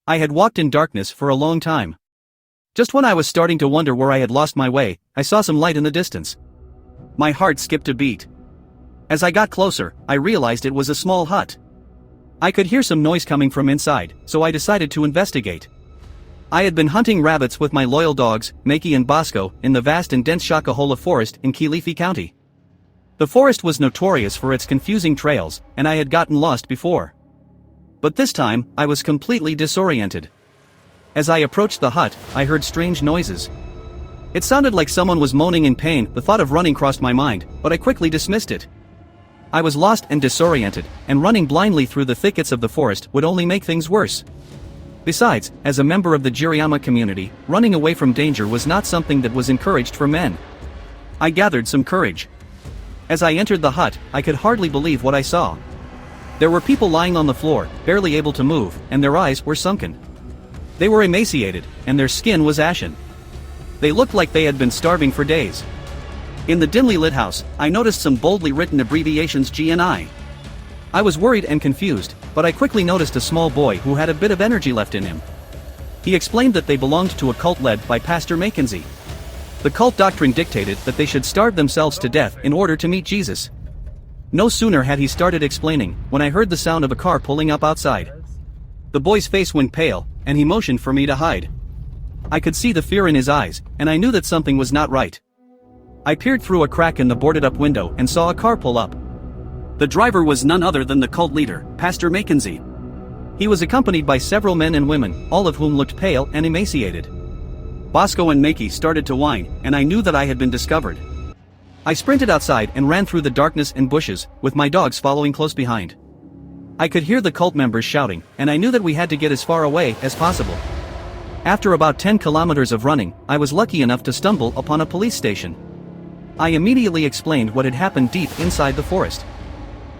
I had walked in darkness for a long time. Just when I was starting to wonder where I had lost my way, I saw some light in the distance. My heart skipped a beat. As I got closer, I realized it was a small hut. I could hear some noise coming from inside, so I decided to investigate. I had been hunting rabbits with my loyal dogs, Makey and Bosco, in the vast and dense Shakahola forest in Kilifi County. The forest was notorious for its confusing trails, and I had gotten lost before. But this time, I was completely disoriented. As I approached the hut, I heard strange noises. It sounded like someone was moaning in pain. The thought of running crossed my mind, but I quickly dismissed it. I was lost and disoriented, and running blindly through the thickets of the forest would only make things worse. Besides, as a member of the Giriama community, running away from danger was not something that was encouraged for men. I gathered some courage. As I entered the hut, I could hardly believe what I saw. There were people lying on the floor, barely able to move, and their eyes were sunken. They were emaciated, and their skin was ashen. They looked like they had been starving for days. In the dimly lit house, I noticed some boldly written abbreviations G&I. I was worried and confused, but I quickly noticed a small boy who had a bit of energy left in him. He explained that they belonged to a cult led by Pastor Mackenzie. The cult doctrine dictated that they should starve themselves to death in order to meet Jesus. No sooner had he started explaining, when I heard the sound of a car pulling up outside. The boy's face went pale, and he motioned for me to hide. I could see the fear in his eyes, and I knew that something was not right. I peered through a crack in the boarded-up window and saw a car pull up. The driver was none other than the cult leader, Pastor Mackenzie. He was accompanied by several men and women, all of whom looked pale and emaciated. Bosco and Makey started to whine, and I knew that I had been discovered. I sprinted outside and ran through the darkness and bushes, with my dogs following close behind. I could hear the cult members shouting, and I knew that we had to get as far away as possible. After about 10 kilometers of running, I was lucky enough to stumble upon a police station. I immediately explained what had happened deep inside the forest.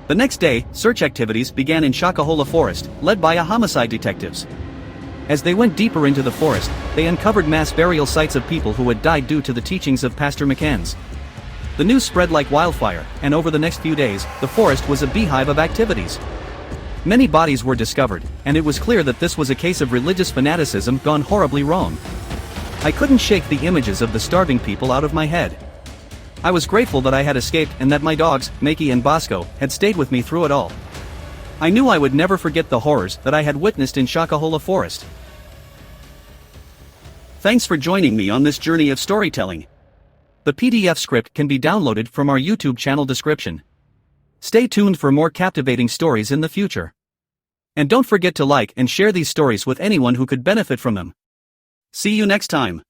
The next day, search activities began in Shakahola forest, led by a homicide detectives. As they went deeper into the forest, they uncovered mass burial sites of people who had died due to the teachings of Pastor Mackenzie. The news spread like wildfire, and over the next few days, the forest was a beehive of activities. Many bodies were discovered, and it was clear that this was a case of religious fanaticism gone horribly wrong. I couldn't shake the images of the starving people out of my head. I was grateful that I had escaped and that my dogs, Makey and Bosco, had stayed with me through it all. I knew I would never forget the horrors that I had witnessed in Shakahola forest. Thanks for joining me on this journey of storytelling. The PDF script can be downloaded from our YouTube channel description. Stay tuned for more captivating stories in the future. And don't forget to like and share these stories with anyone who could benefit from them. See you next time.